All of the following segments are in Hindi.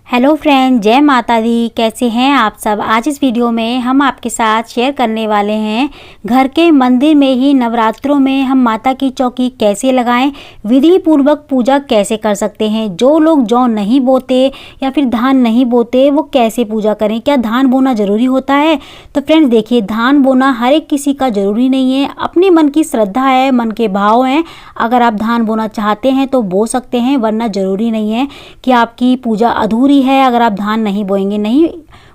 हेलो फ्रेंड, जय माता दी। कैसे हैं आप सब। आज इस वीडियो में हम आपके साथ शेयर करने वाले हैं घर के मंदिर में ही नवरात्रों में हम माता की चौकी कैसे लगाएं, विधि पूर्वक पूजा कैसे कर सकते हैं। जो लोग जौ नहीं बोते या फिर धान नहीं बोते वो कैसे पूजा करें, क्या धान बोना ज़रूरी होता है। तो फ्रेंड्स देखिए, धान बोना हर एक किसी का ज़रूरी नहीं है, अपने मन की श्रद्धा है, मन के भाव हैं। अगर आप धान बोना चाहते हैं तो बो सकते हैं, वरना ज़रूरी नहीं है कि आपकी पूजा अधूरी है अगर आप धान नहीं बोएंगे। नहीं,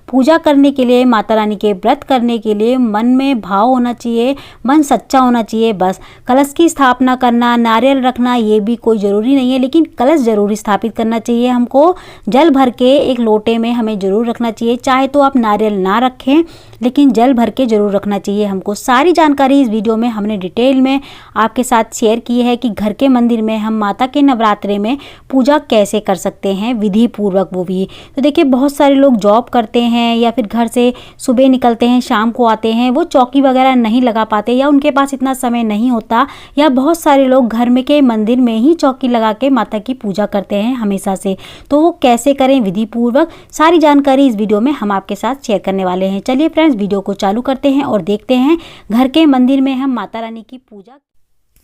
पूजा करने के लिए, माता रानी के व्रत करने के लिए मन में भाव होना चाहिए, मन सच्चा होना चाहिए। बस कलश की स्थापना करना, नारियल रखना ये भी कोई ज़रूरी नहीं है, लेकिन कलश ज़रूर स्थापित करना चाहिए। हमको जल भर के एक लोटे में हमें ज़रूर रखना चाहिए। चाहे तो आप नारियल ना रखें, लेकिन जल भर के ज़रूर रखना चाहिए हमको। सारी जानकारी इस वीडियो में हमने डिटेल में आपके साथ शेयर की है कि घर के मंदिर में हम माता के नवरात्रे में पूजा कैसे कर सकते हैं विधि पूर्वक, वो भी। तो देखिए, बहुत सारे लोग जॉब करते हैं या फिर घर से सुबह निकलते हैं शाम को आते हैं, वो चौकी वगैरह नहीं लगा पाते या उनके पास इतना समय नहीं होता, या बहुत सारे लोग घर में के मंदिर में ही चौकी लगा के माता की पूजा करते हैं हमेशा से। तो वो कैसे करें विधि पूर्वक, सारी जानकारी इस वीडियो में हम आपके साथ शेयर करने वाले हैं। चलिए फ्रेंड्स, वीडियो को चालू करते हैं और देखते हैं घर के मंदिर में हम माता रानी की पूजा।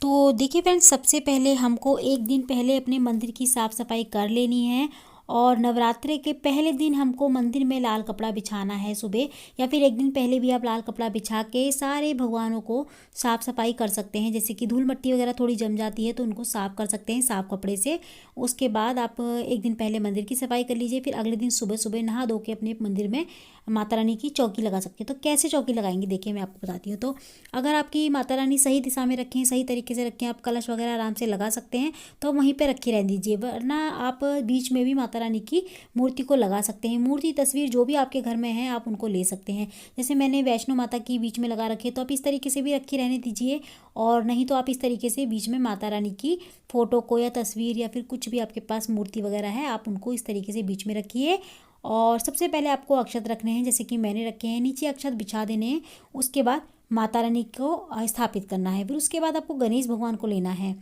तो देखिए फ्रेंड्स, सबसे पहले हमको एक दिन पहले अपने मंदिर की साफ़ सफाई कर लेनी है, और नवरात्रे के पहले दिन हमको मंदिर में लाल कपड़ा बिछाना है सुबह, या फिर एक दिन पहले भी आप लाल कपड़ा बिछा के सारे भगवानों को साफ़ सफाई कर सकते हैं। जैसे कि धूल मिट्टी वगैरह थोड़ी जम जाती है तो उनको साफ़ कर सकते हैं साफ़ कपड़े से। उसके बाद आप एक दिन पहले मंदिर की सफाई कर लीजिए, फिर अगले दिन सुबह सुबह नहा धो के अपने मंदिर में माता रानी की चौकी लगा सकते हैं। तो कैसे चौकी लगाएंगे देखिए, मैं आपको बताती हूँ। तो अगर आपकी माता रानी सही दिशा में रखें, सही तरीके से रखें, आप कलश वगैरह आराम से लगा सकते हैं, तो वहीं पे रखी रह दीजिए। वरना आप बीच में भी माता रानी की मूर्ति को लगा सकते हैं। मूर्ति, तस्वीर जो भी आपके घर में है आप उनको ले सकते हैं। जैसे मैंने वैष्णो माता की बीच में लगा रखी है, तो आप इस तरीके से भी रखी रहने दीजिए, और नहीं तो आप इस तरीके से बीच में माता रानी की फ़ोटो को या तस्वीर या फिर कुछ भी आपके पास मूर्ति वगैरह है, आप उनको इस तरीके से बीच में रखिए। और सबसे पहले आपको अक्षत रखने हैं, जैसे कि मैंने रखे हैं, नीचे अक्षत बिछा देने हैं। उसके बाद माता रानी को स्थापित करना है। फिर उसके बाद आपको गणेश भगवान को लेना है।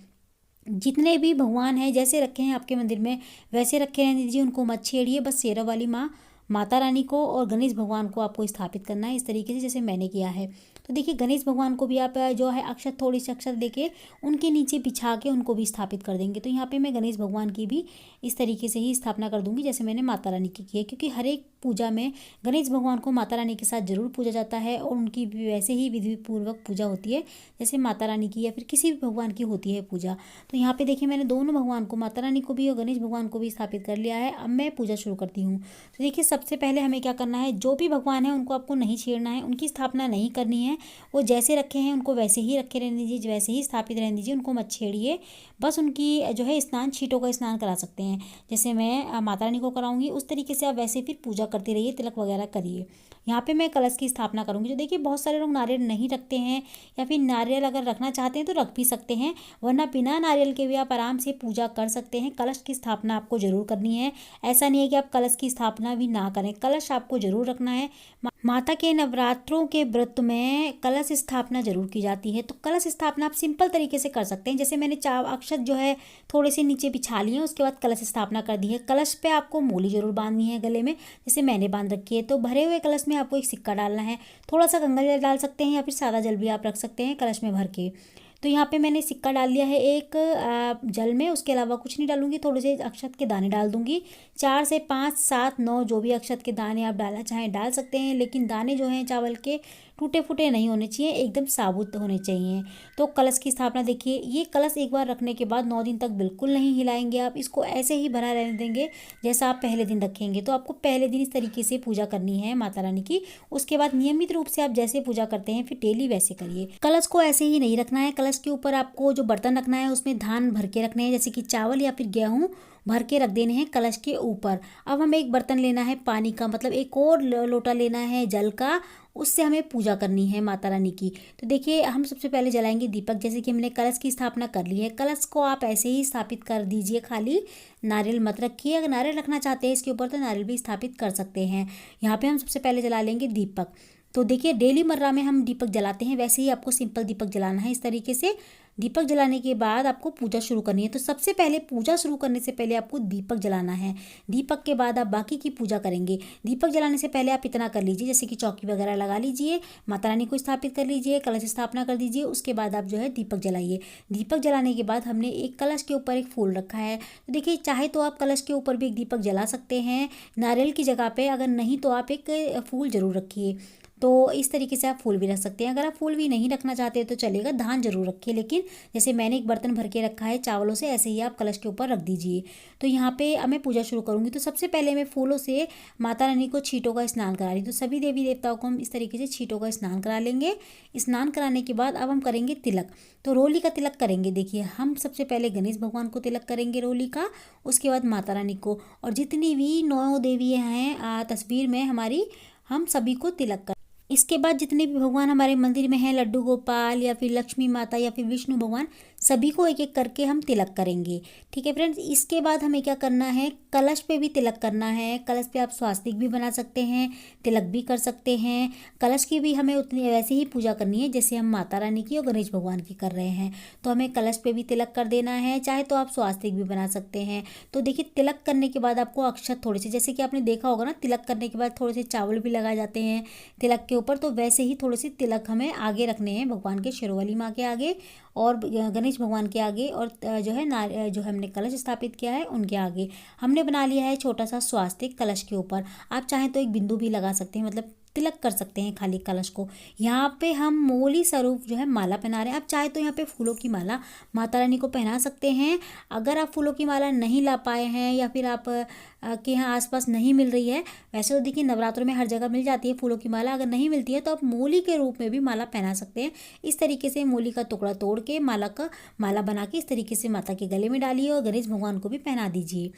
जितने भी भगवान हैं जैसे रखे हैं आपके मंदिर में वैसे रखे रहने दीजिए, उनको मत छेड़िए। बस शेरा वाली माँ माता रानी को और गणेश भगवान को आपको स्थापित करना है इस तरीके से जैसे मैंने किया है। तो देखिए, गणेश भगवान को भी आप जो है अक्षत, थोड़ी सी अक्षत लेके उनके नीचे बिछा के उनको भी स्थापित कर देंगे। तो यहाँ पे मैं गणेश भगवान की भी इस तरीके से ही स्थापना कर दूंगी जैसे मैंने माता रानी की है, क्योंकि हर एक पूजा में गणेश भगवान को माता रानी के साथ जरूर पूजा जाता है, और उनकी भी वैसे ही विधि पूर्वक पूजा होती है जैसे माता रानी की या फिर किसी भी भगवान की होती है पूजा। तो यहाँ पे देखिए, मैंने दोनों भगवान को, माता रानी को भी और गणेश भगवान को भी स्थापित कर लिया है। अब मैं पूजा शुरू करती हूँ। तो देखिए, सबसे पहले हमें क्या करना है, जो भी भगवान है उनको आपको नहीं छेड़ना है, उनकी स्थापना नहीं करनी है। वो जैसे रखे हैं उनको वैसे ही रखे रहने दीजिए, वैसे ही स्थापित रहने दीजिए, उनको मत छेड़िए। बस उनकी जो है स्नान, छींटों का स्नान करा सकते हैं, जैसे मैं माता रानी को कराऊंगी उस तरीके से आप वैसे फिर पूजा करते रहिए, तिलक वगैरह करिए। यहाँ पे मैं कलश की स्थापना करूँगी। जो देखिए, बहुत सारे लोग नारियल नहीं रखते हैं, या फिर नारियल अगर रखना चाहते हैं तो रख भी सकते हैं, वरना बिना नारियल के भी आप आराम से पूजा कर सकते हैं। कलश की स्थापना आपको ज़रूर करनी है। ऐसा नहीं है कि आप कलश की स्थापना भी ना करें, कलश आपको ज़रूर रखना है। माता के नवरात्रों के व्रत में कलश स्थापना जरूर की जाती है। तो कलश स्थापना आप सिंपल तरीके से कर सकते हैं। जैसे मैंने चार अक्षत जो है थोड़े से नीचे बिछा लिए, उसके बाद कलश स्थापना कर दी है। कलश पे आपको मूली जरूर बांधनी है गले में, जैसे मैंने बांध रखी है। तो भरे हुए कलश में आपको एक सिक्का डालना है, थोड़ा सा गंगा जल डाल सकते हैं या फिर सादा जल भी आप रख सकते हैं कलश में भर के। तो यहाँ पे मैंने सिक्का डाल लिया है एक जल में, उसके अलावा कुछ नहीं डालूंगी। थोड़े से अक्षत के दाने डाल दूंगी, 4 से 5, 7, 9 जो भी अक्षत के दाने आप डालना चाहें डाल सकते हैं, लेकिन दाने जो हैं चावल के टूटे फूटे नहीं होने चाहिए, एकदम साबुत होने चाहिए। तो कलश की स्थापना देखिए, ये कलश एक बार रखने के बाद 9 दिन तक बिल्कुल नहीं हिलाएंगे आप, इसको ऐसे ही भरा रहने देंगे जैसा आप पहले दिन रखेंगे। तो आपको पहले दिन इस तरीके से पूजा करनी है माता रानी की। उसके बाद नियमित रूप से आप जैसे पूजा करते हैं फिर डेली वैसे करिए। कलश को ऐसे ही नहीं रखना है, कलश के ऊपर आपको जो बर्तन रखना है उसमें धान भर के रखने हैं, जैसे कि चावल या फिर गेहूँ भर के रख देने हैं कलश के ऊपर। अब हमें एक बर्तन लेना है पानी का, मतलब एक और लोटा लेना है जल का, उससे हमें पूजा करनी है माता रानी की। तो देखिए, हम सबसे पहले जलाएंगे दीपक। जैसे कि हमने कलश की स्थापना कर ली है, कलश को आप ऐसे ही स्थापित कर दीजिए, खाली नारियल मत रखिए। अगर नारियल रखना चाहते हैं इसके ऊपर तो नारियल भी स्थापित कर सकते हैं। यहाँ पे हम सबसे पहले जला लेंगे दीपक। तो देखिए डेली मर्रा में हम दीपक जलाते हैं, वैसे ही आपको सिंपल दीपक जलाना है। इस तरीके से दीपक जलाने के बाद आपको पूजा शुरू करनी है। तो सबसे पहले पूजा शुरू करने से पहले आपको दीपक जलाना है। दीपक के बाद आप बाकी की पूजा करेंगे। दीपक जलाने से पहले आप इतना कर लीजिए, जैसे कि चौकी वगैरह लगा लीजिए, माता रानी को स्थापित कर लीजिए, कलश स्थापना कर दीजिए। उसके बाद आप जो है दीपक जलाइए। दीपक जलाने के बाद हमने एक कलश के ऊपर एक फूल रखा है, तो देखिए चाहे तो आप कलश के ऊपर भी एक दीपक जला सकते हैं नारियल की जगह पे, अगर नहीं तो आप एक फूल जरूर रखिए। तो इस तरीके से आप फूल भी रख सकते हैं। अगर आप फूल भी नहीं रखना चाहते तो चलेगा, धान जरूर रखिए, लेकिन जैसे मैंने एक बर्तन भर के रखा है चावलों से, ऐसे ही आप कलश के ऊपर रख दीजिए। तो यहाँ पे अब मैं पूजा शुरू करूँगी। तो सबसे पहले मैं फूलों से माता रानी को छींटों का स्नान करा रही हूँ। तो सभी देवी देवताओं को हम इस तरीके से छींटों का स्नान करा लेंगे। स्नान कराने के बाद अब हम करेंगे तिलक। तो रोली का तिलक करेंगे। देखिए हम सबसे पहले गणेश भगवान को तिलक करेंगे रोली का, उसके बाद माता रानी को, और जितनी भी 9 देवियाँ हैं तस्वीर में हमारी, हम सभी को तिलक कर। इसके बाद जितने भी भगवान हमारे मंदिर में हैं, लड्डू गोपाल या फिर लक्ष्मी माता या फिर विष्णु भगवान, सभी को एक एक करके हम तिलक करेंगे। ठीक है फ्रेंड्स, इसके बाद हमें क्या करना है, कलश पे भी तिलक करना है। कलश पे आप स्वास्तिक भी बना सकते हैं, तिलक भी कर सकते हैं। कलश की भी हमें उतनी वैसे ही पूजा करनी है जैसे हम माता रानी की और गणेश भगवान की कर रहे हैं। तो हमें कलश पे भी तिलक कर देना है, चाहे तो आप स्वास्तिक भी बना सकते हैं। तो देखिए तिलक करने के बाद आपको अक्षत थोड़े से, जैसे कि आपने देखा होगा ना, तिलक करने के बाद थोड़े से चावल भी लगाए जाते हैं तिलक के ऊपर, तो वैसे ही थोड़े से तिलक हमें आगे रखने हैं, भगवान के शेरोवाली माँ के आगे और गणेश भगवान के आगे, और जो है जो हमने कलश स्थापित किया है उनके आगे हमने बना लिया है छोटा सा स्वास्तिक कलश के ऊपर। आप चाहें तो एक बिंदु भी लगा सकते हैं, मतलब तिलक कर सकते हैं खाली कलश को। यहाँ पे हम मोली स्वरूप जो है माला पहना रहे हैं। आप चाहे तो यहाँ पे फूलों की माला माता रानी को पहना सकते हैं। अगर आप फूलों की माला नहीं ला पाए हैं या फिर आप के यहाँ आसपास नहीं मिल रही है, वैसे तो देखिए नवरात्रों में हर जगह मिल जाती है फूलों की माला, अगर नहीं मिलती है तो आप मोली के रूप में भी माला पहना सकते हैं। इस तरीके से मोली का टुकड़ा तोड़ के माला बना के इस तरीके से माता के गले में डालिए और गणेश भगवान को भी पहना दीजिए।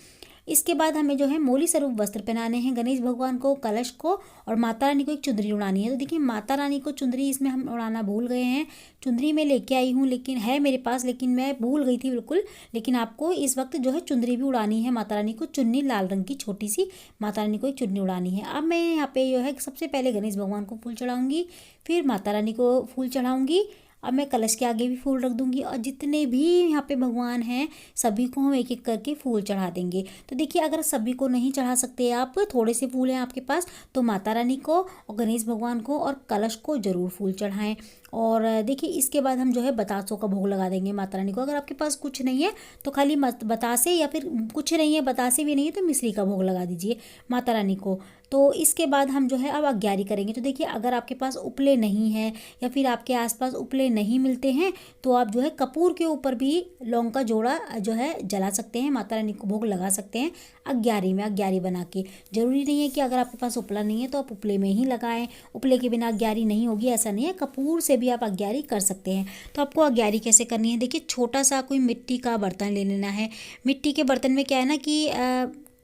इसके बाद हमें जो है मोली स्वरूप वस्त्र पहनाने हैं गणेश भगवान को, कलश को, और माता रानी को एक चुंदरी उड़ानी है। तो देखिए माता रानी को चुंदरी इसमें हम उड़ाना भूल गए हैं। चुंदरी मैं लेके आई हूँ, लेकिन है मेरे पास, लेकिन मैं भूल गई थी बिल्कुल। लेकिन आपको इस वक्त जो है चुंदरी भी उड़ानी है। माता रानी को चुन्नी लाल रंग की छोटी सी माता रानी को एक चुन्नी उड़ानी है। अब मैं यहाँ पे जो है सबसे पहले गणेश भगवान को फूल चढ़ाऊंगी, फिर माता रानी को फूल चढ़ाऊंगी। अब मैं कलश के आगे भी फूल रख दूंगी, और जितने भी यहाँ पे भगवान हैं सभी को हम एक एक करके फूल चढ़ा देंगे। तो देखिए अगर सभी को नहीं चढ़ा सकते आप, थोड़े से फूल हैं आपके पास, तो माता रानी को और गणेश भगवान को और कलश को ज़रूर फूल चढ़ाएं। और देखिए इसके बाद हम जो है बतासों का भोग लगा देंगे माता रानी को। अगर आपके पास कुछ नहीं है तो खाली बतासे, या फिर कुछ नहीं है बतासे भी नहीं है तो मिश्री का भोग लगा दीजिए माता रानी को। तो इसके बाद हम जो है अब अग्यारी करेंगे। तो देखिए अगर आपके पास उपले नहीं है या फिर आपके आसपास उपले नहीं मिलते हैं, तो आप जो है कपूर के ऊपर भी लौंग का जोड़ा जो है जला सकते हैं, माता रानी को भोग लगा सकते हैं अग्यारी में, अग्यारी बना के। जरूरी नहीं है कि अगर आपके पास उपला नहीं है तो आप उपले में ही लगाएं, उपले के बिना अग्यारी नहीं होगी, ऐसा नहीं है। कपूर से भी आप अग्यारी कर सकते हैं। तो आपको अग्यारी कैसे करनी है, देखिए छोटा सा कोई मिट्टी का बर्तन ले लेना है। मिट्टी के बर्तन में क्या है ना कि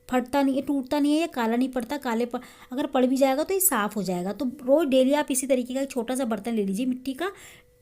फटता नहीं है, टूटता नहीं है, या काला नहीं पड़ता। अगर पड़ भी जाएगा तो ये साफ़ हो जाएगा। तो रोज़ डेली आप इसी तरीके का एक छोटा सा बर्तन ले लीजिए मिट्टी का।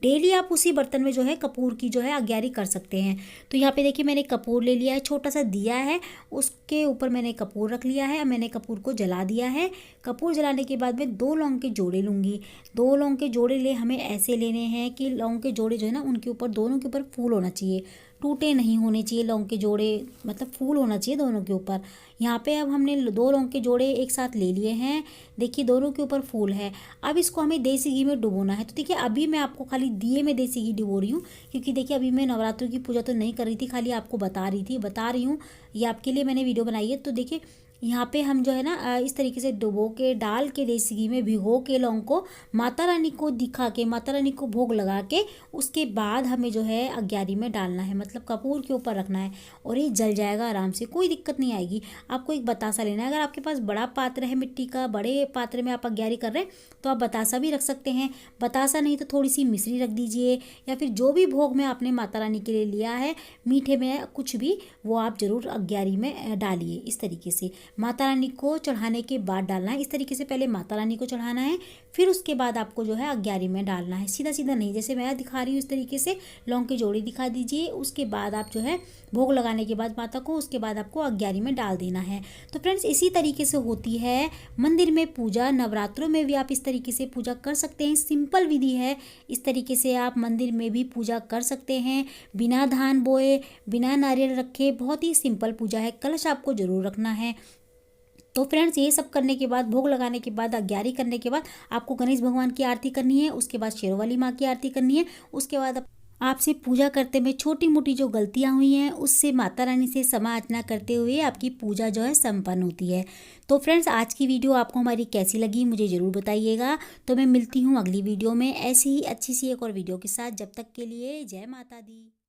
डेली आप उसी बर्तन में जो है कपूर की जो है अग्यारी कर सकते हैं। तो यहाँ पे देखिए मैंने कपूर ले लिया है, छोटा सा दिया है, उसके ऊपर मैंने कपूर रख लिया है। अब मैंने कपूर को जला दिया है। कपूर जलाने के बाद मैं 2 लौंग के जोड़े लूँगी। 2 लौंग के जोड़े हमें ऐसे लेने हैं कि लौंग के जोड़े जो है ना उनके ऊपर, दोनों के ऊपर फूल होना चाहिए, टूटे नहीं होने चाहिए लौंग के जोड़े, मतलब फूल होना चाहिए दोनों के ऊपर। यहाँ पे अब हमने 2 लौंग के जोड़े एक साथ ले लिए हैं। देखिए दोनों के ऊपर फूल है। अब इसको हमें देसी घी में डुबोना है। तो देखिए अभी मैं आपको खाली दिए में देसी घी डुबो रही हूँ, क्योंकि देखिए अभी मैं नवरात्रों की पूजा तो नहीं कर रही थी, खाली आपको बता रही हूँ, ये आपके लिए मैंने वीडियो बनाई है। तो देखिए यहाँ पे हम जो है ना इस तरीके से डुबो के, डाल के, देसी घी में भिगो के लौंग को माता रानी को दिखा के, माता रानी को भोग लगा के, उसके बाद हमें जो है अग्यारी में डालना है, मतलब कपूर के ऊपर रखना है, और ये जल जाएगा आराम से, कोई दिक्कत नहीं आएगी। आपको एक बतासा लेना है। अगर आपके पास बड़ा पात्र है मिट्टी का, बड़े पात्र में आप अग्यारी कर रहे हैं तो आप बतासा भी रख सकते हैं। बतासा नहीं तो थोड़ी सी मिश्री रख दीजिए, या फिर जो भी भोग में आपने माता रानी के लिए लिया है, मीठे में कुछ भी, वो आप ज़रूर अग्यारी में डालिए। इस तरीके से माता रानी को चढ़ाने के बाद डालना है। इस तरीके से पहले माता रानी को चढ़ाना है, फिर उसके बाद आपको जो है अग्यारी में डालना है। सीधा सीधा नहीं, जैसे मैं दिखा रही हूँ इस तरीके से लौंग की जोड़ी दिखा दीजिए। उसके बाद आप जो है भोग लगाने के बाद माता को, उसके बाद आपको अग्यारी में डाल देना है। तो फ्रेंड्स इसी तरीके से होती है मंदिर में पूजा। नवरात्रों में भी आप इस तरीके से पूजा कर सकते हैं। सिंपल विधि है, इस तरीके से आप मंदिर में भी पूजा कर सकते हैं बिना धान बोए, बिना नारियल रखे। बहुत ही सिंपल पूजा है। कलश आपको जरूर रखना है। तो फ्रेंड्स ये सब करने के बाद, भोग लगाने के बाद, अग्यारी करने के बाद आपको गणेश भगवान की आरती करनी है। उसके बाद शेरों वाली माँ की आरती करनी है। उसके बाद आपसे पूजा करते में छोटी मोटी जो गलतियां हुई हैं उससे माता रानी से क्षमा याचना करते हुए आपकी पूजा जो है संपन्न होती है। तो फ्रेंड्स आज की वीडियो आपको हमारी कैसी लगी मुझे ज़रूर बताइएगा। तो मैं मिलती हूँ अगली वीडियो में ऐसी ही अच्छी सी एक और वीडियो के साथ। जब तक के लिए जय माता दी।